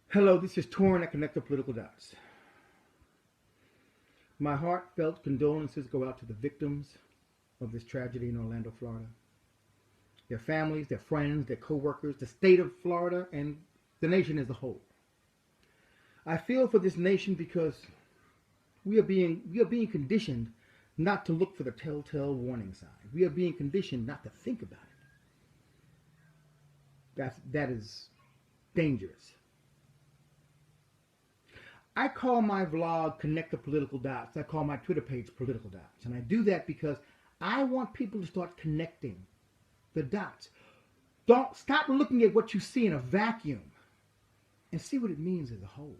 Hello, this is Torn at Connect the Political Dots. My heartfelt condolences go out to the victims of this tragedy in Orlando, Florida. Their families, their friends, their co-workers, the state of Florida, and the nation as a whole. I feel for this nation because we are being conditioned not to look for the telltale warning signs. We are being conditioned not to think about it. That is dangerous. I call my vlog Connect the Political Dots. I call my Twitter page Political Dots. And I do that because I want people to start connecting the dots. Don't stop looking at what you see in a vacuum and see what it means as a whole.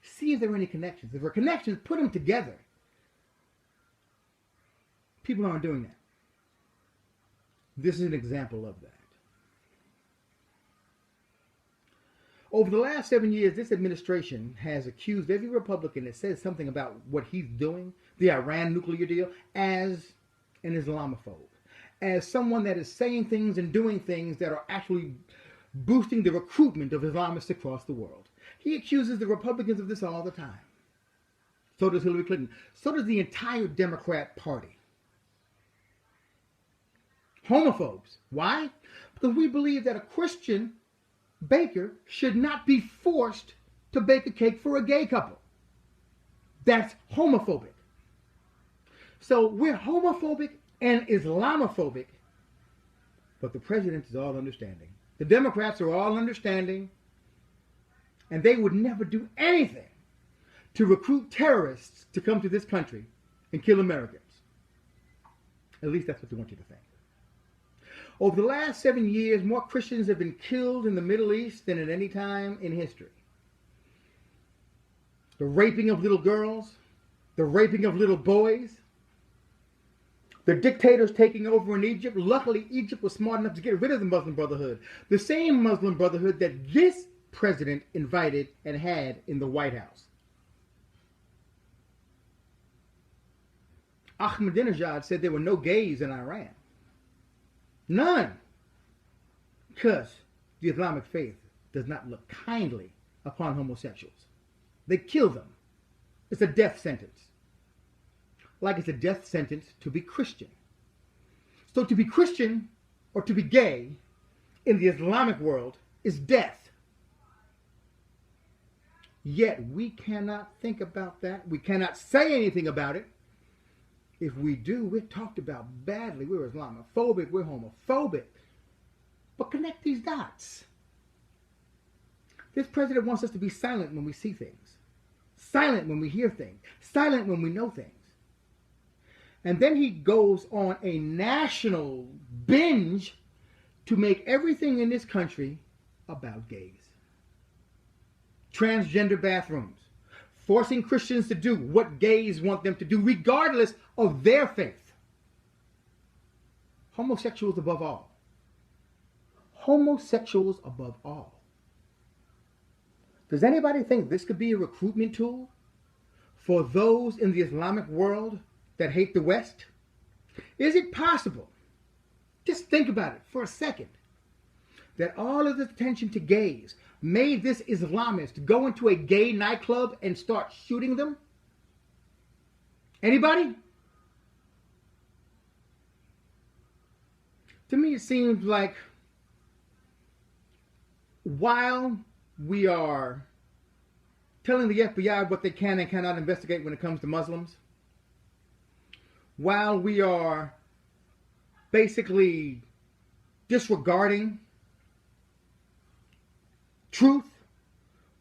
See if there are any connections. If there are connections, put them together. People aren't doing that. This is an example of that. Over the last 7 years, this administration has accused every Republican that says something about what he's doing, the Iran nuclear deal, as an Islamophobe, as someone that is saying things and doing things that are actually boosting the recruitment of Islamists across the world. He accuses the Republicans of this all the time. So does Hillary Clinton. So does the entire Democrat Party. Homophobes. Why? Because we believe that a Christian baker should not be forced to bake a cake for a gay couple. That's homophobic. So we're homophobic and Islamophobic, but the president is all understanding. The Democrats are all understanding, and they would never do anything to recruit terrorists to come to this country and kill Americans. At least that's what they want you to think. Over the last 7 years, more Christians have been killed in the Middle East than at any time in history. The raping of little girls, the raping of little boys, the dictators taking over in Egypt. Luckily, Egypt was smart enough to get rid of the Muslim Brotherhood. The same Muslim Brotherhood that this president invited and had in the White House. Ahmadinejad said there were no gays in Iran. None. Because the Islamic faith does not look kindly upon homosexuals. They kill them. It's a death sentence. Like it's a death sentence to be Christian. So to be Christian or to be gay in the Islamic world is death. Yet we cannot think about that. We cannot say anything about it. If we do, we're talked about badly. We're Islamophobic. We're homophobic. But connect these dots. This president wants us to be silent when we see things. Silent when we hear things. Silent when we know things. And then he goes on a national binge to make everything in this country about gays. Transgender bathrooms. Forcing Christians to do what gays want them to do, regardless of their faith. Homosexuals above all. Homosexuals above all. Does anybody think this could be a recruitment tool for those in the Islamic world that hate the West? Is it possible, just think about it for a second, that all of this attention to gays made this Islamist go into a gay nightclub and start shooting them? Anybody? To me, it seems like while we are telling the FBI what they can and cannot investigate when it comes to Muslims, while we are basically disregarding truth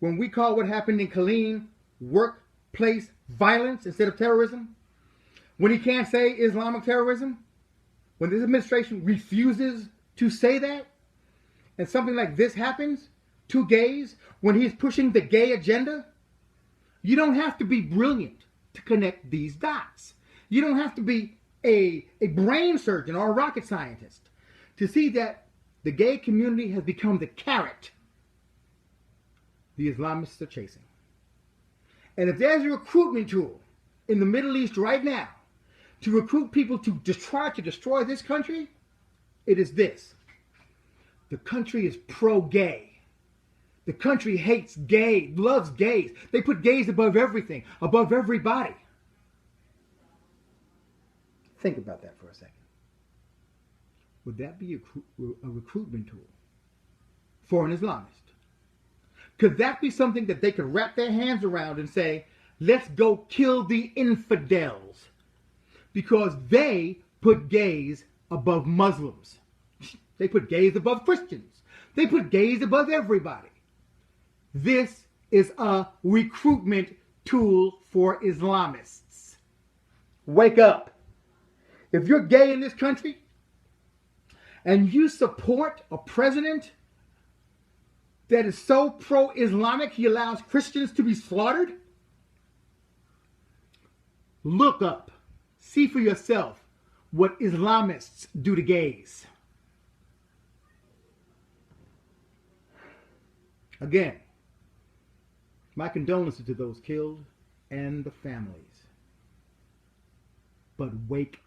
when we call what happened in Killeen workplace violence instead of terrorism, when he can't say Islamic terrorism, when this administration refuses to say that, and something like this happens to gays when he's pushing the gay agenda, you don't have to be brilliant to connect these dots. You don't have to be a brain surgeon or a rocket scientist to see that the gay community has become the carrot the Islamists are chasing. And if there's a recruitment tool in the Middle East right now to recruit people to try to destroy this country, it is this. The country is pro-gay. The country hates gay, loves gays. They put gays above everything, above everybody. Think about that for a second. Would that be a recruitment tool for an Islamist? Could that be something that they could wrap their hands around and say, let's go kill the infidels because they put gays above Muslims. They put gays above Christians. They put gays above everybody. This is a recruitment tool for Islamists. Wake up. If you're gay in this country and you support a president that is so pro-Islamic he allows Christians to be slaughtered, look up. See for yourself what Islamists do to gays. Again, my condolences to those killed and the families. But wake